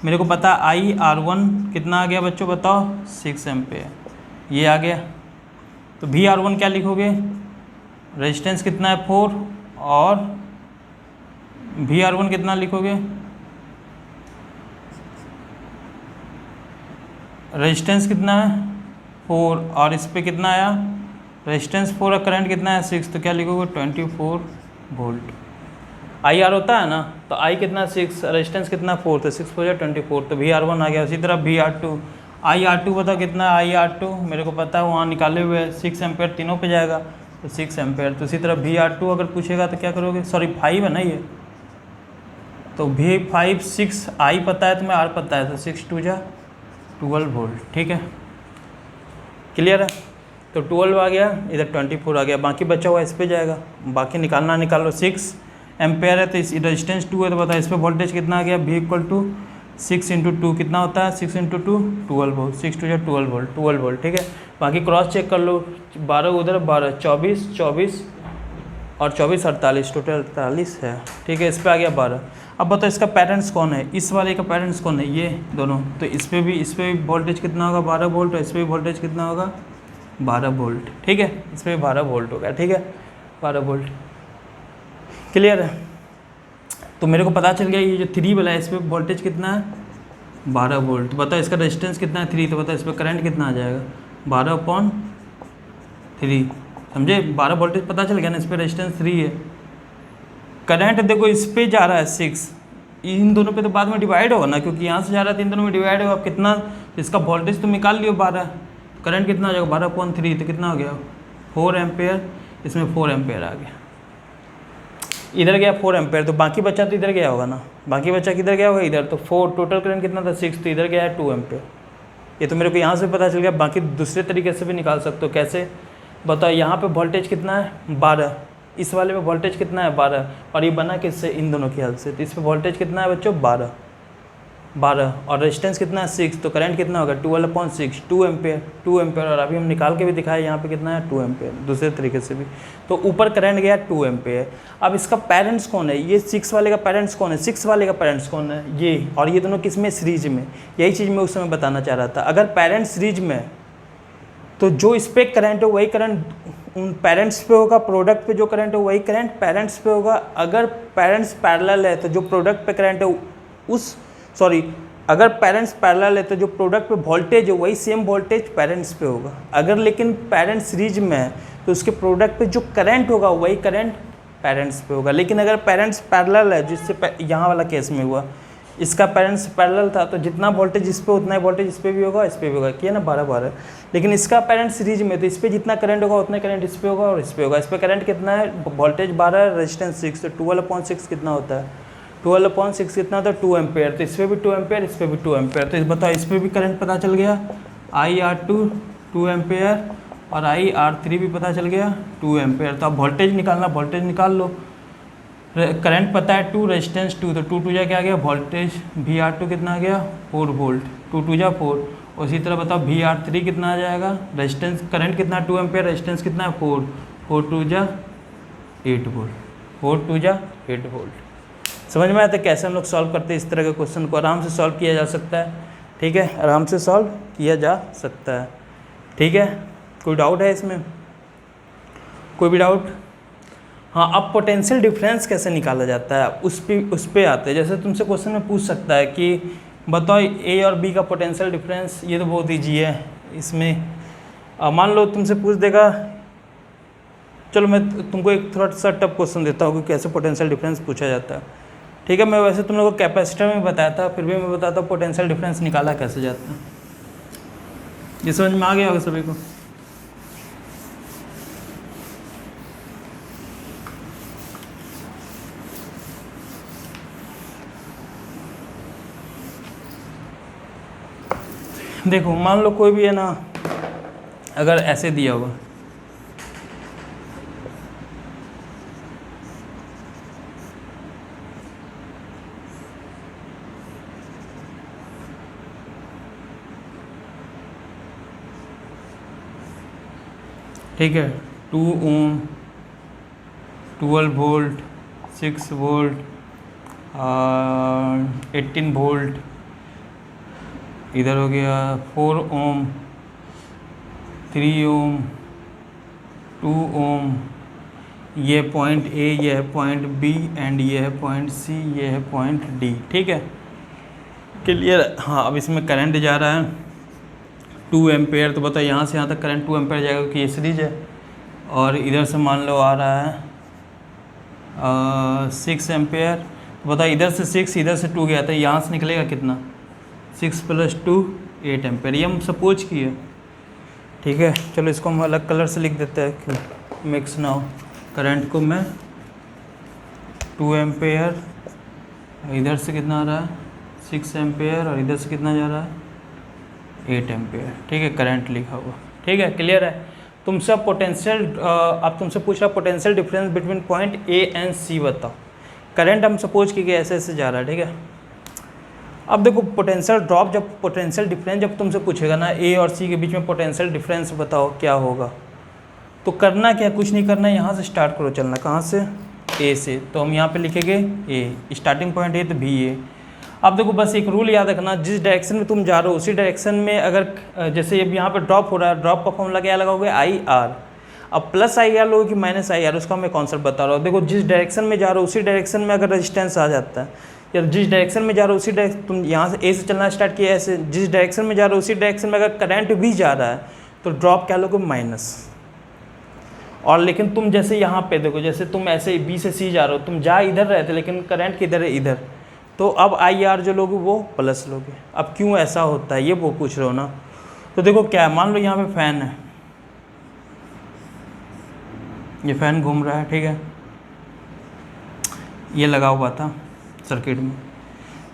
मेरे को पता IR1 कितना आ गया बच्चों, बताओ, 6 एम्पेयर, ये आ गया। तो VR1 क्या लिखोगे, रेजिस्टेंस कितना है 4, और VR1 कितना लिखोगे, रेजिस्टेंस कितना है 4, और इस पे कितना आया, रेजिस्टेंस 4 और करंट कितना है 6, तो क्या लिखोगे 24 वोल्ट। IR होता है ना, तो I कितना 6, रेजिस्टेंस कितना 4, तो 6 हो जाए 24, तो VR1 आ गया। उसी तरह VR2, IR2 बताओ कितना है, IR2 मेरे को पता है, वहाँ निकाले हुए 6 एम्पेयर, तीनों पे जाएगा, तो 6 एम्पेयर। तो इसी तरह VR2 अगर पूछेगा तो क्या करोगे, सॉरी 5 है ना ये, तो V5 6, I पता है तुम्हें, R पता है, तो 6 2 जा 12 वोल्ट, ठीक है, क्लियर है। तो 12 आ गया, इधर 24 आ गया, बाकी बचा हुआ इस पे जाएगा, बाकी निकालना निकालो। 6 एम्पेयर है तो इस रेजिस्टेंस 2 है, तो बताओ इस पर वोल्टेज कितना आ गया, V = 6 × 2 कितना होता है, 6 × 2 12 वोल्ट, 6 2 12 वोल्ट, 12 वोल्ट, ठीक है। बाकी क्रॉस चेक कर लो, 12 उधर 12, 24 24 और 24 48, टोटल 48 है, ठीक है। इस पर आ गया 12। अब बताओ इसका पेरेंट्स कौन है, इस वाले का पेरेंट्स कौन है, ये दोनों। तो इस पर भी वोल्टेज कितना होगा 12 वोल्ट, और इस पर भी वोल्टेज कितना होगा 12 वोल्ट, ठीक है, इस पर 12 वोल्ट होगा, ठीक है, 12 वोल्ट, क्लियर है। तो मेरे को पता चल गया ये जो 3 वाला है, इस पर वोल्टेज कितना है 12 वोल्ट। बताओ इसका रेजिस्टेंस कितना है 3, तो बताओ इस पर करंट कितना आ जाएगा 12/3, समझे, 12 वोल्टेज पता चल गया ना, इस पर रेजिस्टेंस 3 है। करंट देखो इस पे जा रहा है 6, इन दोनों पे तो बाद में डिवाइड होगा ना, क्योंकि यहाँ से जा रहा है, इन दोनों में डिवाइड होगा, कितना, इसका वोल्टेज तो निकाल लियो 12, करंट कितना हो जाएगा 12/3, तो कितना हो गया 4 एम्पेयर, इसमें 4 एम्पेयर आ गया, इधर गया 4 एम्पेयर, तो बाकी बचा तो इधर गया होगा ना, बाकी बचा किधर गया होगा इधर, तो 4, टोटल करंट कितना था 6, तो इधर गया है 2 एम्पेयर। ये तो मेरे को यहाँ से पता चल गया, बाकी दूसरे तरीके से भी निकाल सकते हो। कैसे, बताओ, यहाँ पे वोल्टेज कितना है 12, इस वाले में वोल्टेज कितना है 12, और ये बना किससे, इन दोनों की हेल्प से, तो इस पर वोल्टेज कितना है बच्चों 12 और रेजिस्टेंस कितना है 6, तो करंट कितना होगा 12/6, 2 एम्पेयर, और अभी हम निकाल के भी दिखाए यहाँ पे कितना है 2 एम्पेयर, दूसरे तरीके से भी। तो ऊपर करंट गया 2 एम्पेयर। अब इसका पेरेंट्स कौन है, ये 6 वाले का पेरेंट्स कौन है, 6 वाले का पेरेंट्स कौन है, ये, और ये दोनों किस में, सीरीज में। यही चीज़ मैं उस समय बताना चाह रहा था, अगर पेरेंट्स सीरीज में तो जो इस पर करंट है वही करंट उन पेरेंट्स पे होगा, प्रोडक्ट पे जो करंट है वही करंट पेरेंट्स पे होगा। अगर पेरेंट्स पैरेलल है तो जो प्रोडक्ट पे करंट है अगर पेरेंट्स पैरेलल है तो जो प्रोडक्ट पे वोल्टेज है वही सेम वोल्टेज पेरेंट्स पे होगा। अगर लेकिन पेरेंट्स सीरीज में है तो उसके प्रोडक्ट पे जो करंट होगा वही करंट पेरेंट्स पे होगा। लेकिन अगर पेरेंट्स पैरेलल है, जिससे यहाँ वाला केस में हुआ, इसका पेरेंट्स पैरेलल था तो जितना वोल्टेज इस पे उतना ही वोल्टेज इस पे भी होगा, इस पे भी होगा, किया ना 12/12। लेकिन इसका पेरेंट्स सीरीज में तो इस पे जितना करंट होगा उतना करंट इस पे होगा और इस पे होगा। इस पे करंट कितना है, वोल्टेज 12, रेजिस्टेंस 6, तो 12/6 कितना होता है, 12/6 कितना होता है 2 एम्पेयर। तो इस पर भी 2 एम्पेयर, इस पर भी 2 एम्पेयर। तो बताओ इस पर भी करंट पता चल गया, IR2 2 एम्पेयर और IR3 भी पता चल गया 2 एम्पेयर। तो अब वोल्टेज निकालना, वोल्टेज निकाल लो। करंट पता है 2, रेजिस्टेंस 2, तो 2 2 जा क्या आ गया, वोल्टेज VR2 कितना आ गया 4 वोल्ट, 2 2 जा 4। उसी तरह बताओ VR3 कितना आ जाएगा, रेजिस्टेंस करंट कितना 2 एम्पेयर, रेजिस्टेंस कितना है 4, 4 2 जा 8 वोल्ट, 4 2 जा 8 वोल्ट। समझ में आता है कैसे हम लोग सॉल्व करते हैं। इस तरह के क्वेश्चन को आराम से सॉल्व किया जा सकता है, ठीक है, आराम से सॉल्व किया जा सकता है, ठीक है। कोई डाउट है इसमें, कोई भी डाउट? हाँ, अब पोटेंशियल डिफरेंस कैसे निकाला जाता है उस पे आते हैं। जैसे तुमसे क्वेश्चन में पूछ सकता है कि बताओ ए और बी का पोटेंशियल डिफरेंस, ये तो बहुत ईजी है। इसमें मान लो तुमसे पूछ देगा, चलो मैं तुमको एक थोड़ा सा टफ क्वेश्चन देता हूँ कि कैसे पोटेंशियल डिफरेंस पूछा जाता है, ठीक है। मैं वैसे तुम लोगों को कैपेसिटर में बताया था, फिर भी मैं बताता हूँ पोटेंशियल डिफरेंस निकाला कैसे जाता है। ये समझ में आ गया होगा सभी को? देखो मान लो कोई भी है ना, अगर ऐसे दिया होगा, ठीक है, 2 ओम, 12 वोल्ट, 6 वोल्ट, 18 वोल्ट, इधर हो गया 4 ओम, 3 ओम, 2 ओम, ये पॉइंट ए, ये है पॉइंट बी, एंड ये है पॉइंट सी, ये है पॉइंट डी, ठीक है, क्लियर। हाँ, अब इसमें करंट जा रहा है 2 एम्पेयर, तो बताओ यहाँ से यहाँ तक करंट 2 एम्पेयर जाएगा क्योंकि ये सीरीज है, और इधर से मान लो आ रहा है 6 एम्पेयर, तो बताओ इधर से 6, इधर से 2 गया था, यहाँ से निकलेगा कितना, 6 + 2 8 एम्पेयर, ये हम सपोज किए, ठीक है। चलो इसको हम अलग कलर से लिख देते हैं कि मिक्स ना हो। करंट को मैं 2 एम्पेयर, इधर से कितना आ रहा है 6 एम्पेयर, और इधर से कितना जा रहा है 8 एम्पेयर, ठीक है, करंट लिखा हुआ, ठीक है, क्लियर है। तुमसे पोटेंशियल, अब तुमसे पूछ रहा potential difference between point A and C बताओ। करंट हम सपोज कि ऐसे ऐसे जा रहा है, ठीक है। अब देखो पोटेंशियल ड्रॉप, जब पोटेंशियल डिफरेंस जब तुमसे पूछेगा ना ए और सी के बीच में पोटेंशियल डिफरेंस बताओ क्या होगा, तो करना क्या, कुछ नहीं करना, यहाँ से स्टार्ट करो चलना, कहाँ से, ए से, तो हम यहाँ पे लिखेंगे ए, स्टार्टिंग पॉइंट ए तो भी ए। अब देखो बस एक रूल याद रखना, जिस डायरेक्शन में तुम जा रहे हो उसी डायरेक्शन में अगर जैसे अब यहाँ पे ड्रॉप हो रहा है, ड्रॉप का फॉर्मूला क्या लगाओगे आई आर, अब प्लस आई आर लोगे कि माइनस आई आर, उसका मैं कॉन्सेप्ट बता रहा हूँ। देखो जिस डायरेक्शन में जा रहे हो उसी डायरेक्शन में अगर रेजिस्टेंस आ जाता है, या जिस डायरेक्शन में जा रहे हो उसी डायरेक्शन, तुम यहाँ से ए से चलना स्टार्ट किया ऐसे, जिस डायरेक्शन में जा रहे हो उसी डायरेक्शन में अगर करंट भी जा रहा है तो ड्रॉप क्या लोगे माइनस। और लेकिन तुम जैसे यहाँ पे देखो, जैसे तुम ऐसे बी से सी जा रहे हो, तुम जा इधर रहे थे लेकिन करंट किधर है इधर, तो अब आई आर जो लोगे वो प्लस लोगे। अब क्यों ऐसा होता है ये वो पूछ रहे हो ना, तो देखो क्या है, मान लो यहाँ पे फैन है, ये फैन घूम रहा है, ठीक है, ये लगा हुआ था सर्किट में,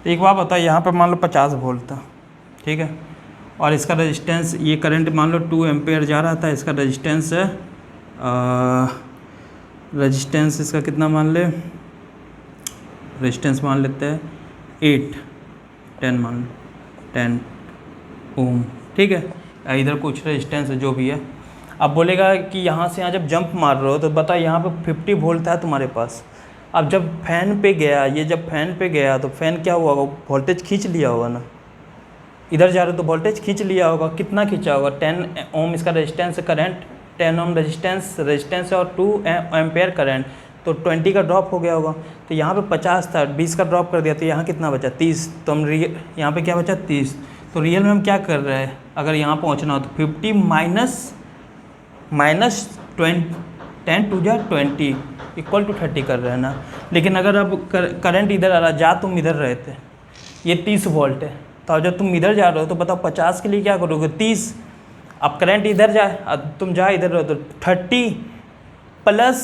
तो एक बात बताओ यहाँ पे मान लो 50 वोल्ट था, ठीक है, और इसका रेजिस्टेंस, ये करंट मान लो 2 एम्पेयर जा रहा था, इसका रेजिस्टेंस है रेजिस्टेंस इसका कितना मान ले, रेजिस्टेंस मान लेते हैं 10 मान लो 10 ओम, ठीक है, इधर कुछ रेजिस्टेंस है जो भी है। अब बोलेगा कि यहाँ से यहाँ जब जंप मार रहे हो तो बता यहाँ पे 50 वोल्ट था तुम्हारे पास, अब जब फैन पे गया, ये जब फैन पे गया तो फैन क्या हुआ होगा, वोल्टेज खींच लिया होगा ना, इधर जा रहे हो तो वोल्टेज खींच लिया होगा, कितना खींचा होगा 10 ओम इसका रेजिस्टेंस करंट, 10 ओम रेजिस्टेंस है और 2 एम्पेयर करंट, तो 20 का ड्रॉप हो गया होगा। तो यहाँ पे 50 था, 20 का ड्रॉप कर दिया तो यहाँ कितना बचा 30, तो हम यहाँ पे क्या बचा 30, तो रियल में हम क्या कर रहे हैं, अगर यहाँ पहुँचना हो तो 50 माइनस 10 टू जा 20 इक्वल टू 30 कर रहे हैं ना। लेकिन अगर अब करंट इधर आ रहा, जा तुम इधर रहे थे, ये 30 वोल्ट है, तो जब तुम इधर जा रहे हो तो बताओ 50 के लिए क्या करोगे 30, अब करंट इधर जाए, अब तुम जा इधर रहो तो 30 प्लस,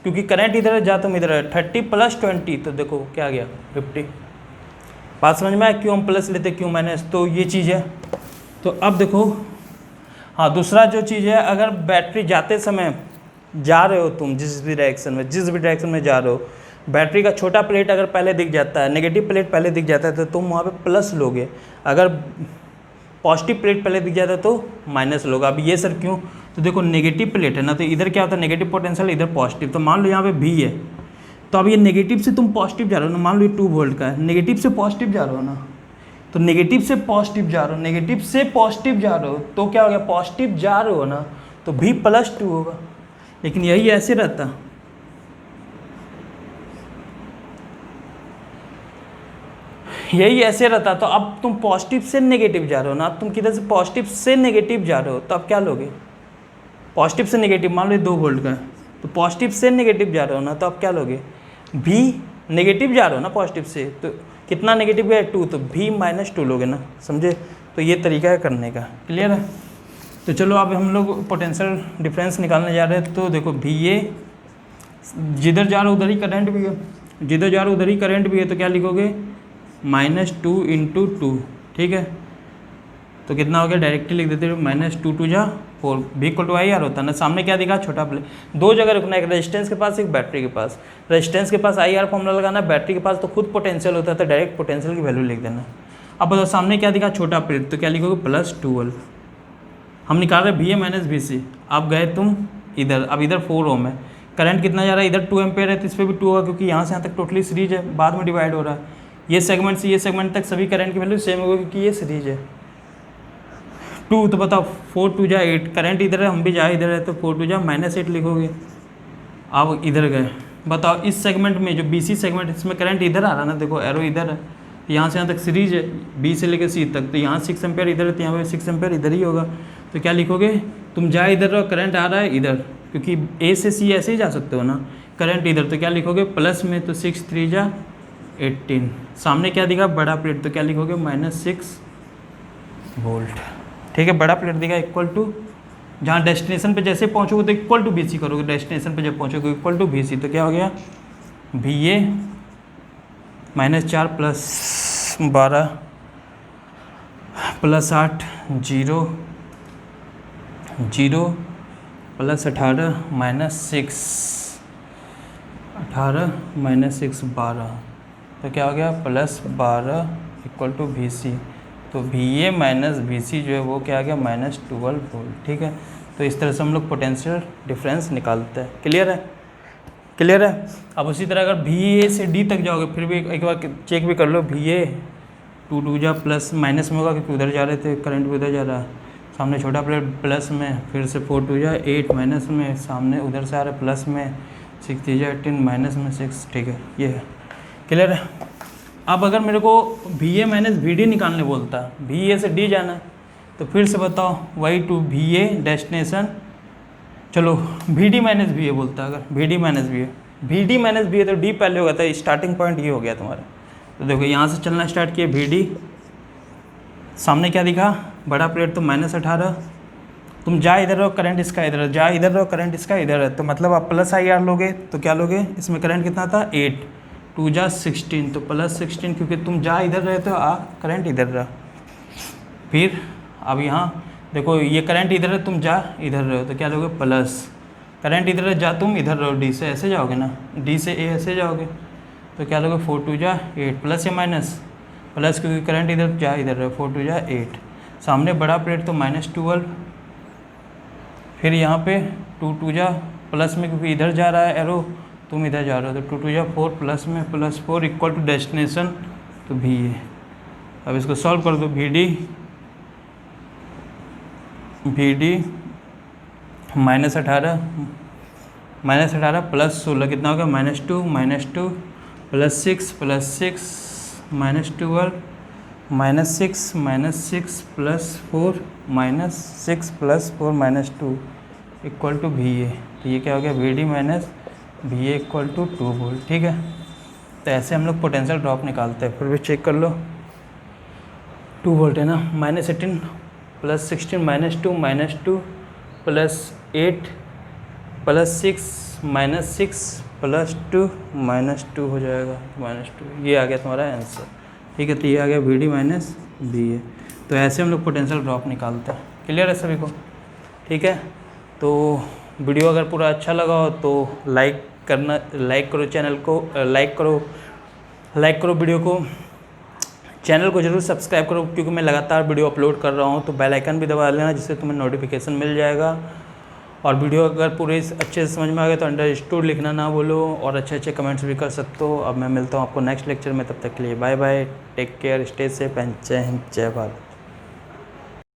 क्योंकि करंट इधर है, जा तुम इधर है, 30 + 20, तो देखो क्या गया 50। बात समझ में आया क्यों हम प्लस लेते क्यों माइनस, तो ये चीज़ है। तो अब देखो, हाँ दूसरा जो चीज़ है, अगर बैटरी जाते समय जा रहे हो तुम जिस भी डायरेक्शन में जा रहे हो, बैटरी का छोटा प्लेट अगर पहले दिख जाता है, नेगेटिव प्लेट पहले दिख जाता है तो तुम वहाँ पे प्लस लोगे, अगर पॉजिटिव प्लेट पहले दिख जाता है तो माइनस लोगे। अब ये सर क्यों, तो देखो नेगेटिव प्लेट है ना, तो इधर क्या होता है नेगेटिव पोटेंशियल, इधर पॉजिटिव, तो मान लो यहाँ पे भी है, तो अब ये नेगेटिव से तुम पॉजिटिव जा रहे हो ना, मान लो ये 2 वोल्ट का है, नेगेटिव से पॉजिटिव जा रहे हो ना, तो नेगेटिव से पॉजिटिव जा रहे हो, नेगेटिव से पॉजिटिव जा रहे हो तो क्या हो गया, पॉजिटिव जा रहे हो ना तो भी +2 होगा। लेकिन यही ऐसे रहता, यही ऐसे रहता, तो अब तुम पॉजिटिव से नेगेटिव जा रहे हो ना, अब तुम किधर से पॉजिटिव से नेगेटिव जा रहे हो, तो अब क्या लोगे, पॉजिटिव से नेगेटिव, मान लो 2 वोल्ट का है, तो पॉजिटिव से नेगेटिव जा रहे हो ना, तो अब क्या लोगे, भी नेगेटिव जा रहे हो ना पॉजिटिव से, तो कितना नेगेटिव गया 2, तो भी -2 लोगे ना, समझे। तो ये तरीका है करने का, क्लियर है। तो चलो अब हम लोग पोटेंशियल डिफरेंस निकालने जा रहे हैं, तो देखो भी ये जिधर जा रहा है उधर ही करंट भी है, जिधर जा रहा है उधर ही करंट भी है, तो क्या लिखोगे -2 × 2, ठीक है, तो कितना हो गया, डायरेक्टली लिख देते हो -2 जा 4, भी इक्वल टू IR होता है ना। सामने क्या दिखा, छोटा प्लेट, दो जगह रखना, एक रेजिस्टेंस के पास, एक बैटरी के पास। रेजिस्टेंस के पास IR फॉर्मूला लगाना, बैटरी के पास तो खुद पोटेंशियल होता है, तो डायरेक्ट पोटेंशियल की वैल्यू लिख देना। अब बताओ सामने क्या दिखा, छोटा प्लेट, तो क्या लिखोगे +12। हम निकाल रहे VA माइनस VC। अब गए तुम इधर, अब इधर 4 ओम है, करंट कितना जा रहा है, इधर 2 एम्पेयर है, तो इस पर भी 2 होगा, क्योंकि यहाँ से यहाँ तक टोटली सीरीज है, बाद में डिवाइड हो रहा है। ये सेगमेंट से ये सेगमेंट तक सभी करंट की वैल्यू सेम होगी, क्योंकि ये सीरीज है। 2 तो बताओ 4 2 जा 8, करंट इधर है, हम भी जा इधर है, तो 4 2 जा -8 लिखोगे। अब इधर गए, बताओ इस सेगमेंट में जो BC सेगमेंट, इसमें करंट इधर आ रहा है ना, देखो एरो इधर है, यहाँ से यहाँ तक सीरीज है, B से लेकर C तक, तो यहाँ 6 एम्पेयर इधर है, तो यहाँ पे 6 एम्पेयर इधर ही होगा। तो क्या लिखोगे, तुम जा इधर रहो, करंट आ रहा है इधर, क्योंकि A से C ऐसे ही जा सकते हो ना, करंट इधर, तो क्या लिखोगे प्लस में, तो 6 3 जा 18। सामने क्या दिखा, बड़ा प्लेट, तो क्या लिखोगे -6 वोल्ट। ठीक है, बड़ा प्लेट दिखा इक्वल टू, जहाँ डेस्टिनेशन पे जैसे पहुँचोगे तो इक्वल टू BC करोगे, डेस्टिनेशन पे जब पहुँचोगे इक्वल टू BC, तो क्या हो गया VA -4 + 12 + 8 0 0 + 18 -6 18 -6 12, तो क्या हो गया +12 इक्वल टू VC। तो VA माइनस VC जो है वो क्या आ गया -12 वोल्ट। ठीक है, तो इस तरह से हम लोग पोटेंशियल डिफरेंस निकालते हैं। क्लियर है, क्लियर है। अब उसी तरह अगर VA से D तक जाओगे, फिर भी एक बार चेक भी कर लो, VA 2 2 जा प्लस माइनस में होगा, क्योंकि उधर जा रहे थे, करंट भी उधर जा रहा है, सामने छोटा प्लेट प्लस में, फिर से 4 2 जा 8 माइनस में, सामने उधर से आ रहा है प्लस में, 6 3 जा 18 माइनस में 6। ठीक है, ये है, क्लियर है। अब अगर मेरे को VA माइनस VD निकालने बोलता है, VA से D जाना है, तो फिर से बताओ वही टू VA डेस्टिनेशन, चलो VD माइनस VA बोलता है, अगर VD माइनस VA तो D पहले होगा, तो स्टार्टिंग पॉइंट ये हो गया तुम्हारा। तो देखो यहाँ से चलना स्टार्ट किया, VD, सामने क्या दिखा, बड़ा प्लेट, तो -18, तुम जा इधर रहो, करंट इसका इधर है, जा इधर रहो, करंट इसका इधर है, तो मतलब आप +IR लोगे, तो क्या लोगे, इसमें करंट कितना था 8 2 जा 16, तो +16, क्योंकि तुम जा इधर रहे तो करंट इधर रहा। फिर अब यहाँ देखो ये करंट इधर है, तुम जा इधर रहे हो, तो क्या लोगे प्लस, करंट इधर है, जा तुम इधर रहो, D से ऐसे जाओगे ना, D से A ऐसे जाओगे, तो क्या लोगे 4 2 जा 8, प्लस या माइनस, प्लस, क्योंकि करंट इधर जा इधर रहे, 4 2 जा 8, सामने बड़ा प्लेट तो -12, फिर यहाँ पे 2 2 जा प्लस में, क्योंकि इधर जा रहा है एरो, तुम इधर जा रहे हो, तो 2 2 जा 4 प्लस में +4 इक्वल टू डेस्टिनेशन, तो VA। अब इसको सॉल्व कर दो, VD -18 + 16 कितना हो गया, -2 + 6 + 6 -12 -6 -6 + 4 -6 + 4 -2 इक्वल टू VA। तो ये क्या हो गया, VD minus VA equal to 2 volt. ठीक है, तो ऐसे हम लोग पोटेंशियल ड्रॉप निकालते हैं। फिर भी चेक कर लो, 2 वोल्ट है ना, -18 + 16 -2 -2 + 8 + 6 -6 + 2 -2 हो जाएगा, -2, ये आ गया तुम्हारा आंसर। ठीक है, तो ये आ गया VD माइनस VA। तो ऐसे हम लोग पोटेंशियल ड्रॉप निकालते हैं। क्लियर है सभी को? ठीक है, तो वीडियो अगर पूरा अच्छा लगा हो तो लाइक करो चैनल को, लाइक करो वीडियो को, चैनल को जरूर सब्सक्राइब करो, क्योंकि मैं लगातार वीडियो अपलोड कर रहा हूँ। तो बेल आइकन भी दबा लेना, जिससे तुम्हें नोटिफिकेशन मिल जाएगा। और वीडियो अगर पूरे अच्छे से समझ में आ गया तो अंडरस्टूड लिखना ना बोलो, और अच्छे कमेंट्स भी कर सकते हो। अब मैं मिलता हूँ आपको नेक्स्ट लेक्चर में, तब तक के लिए bye bye, take care, stay safe and जय हिंद, जय भारत।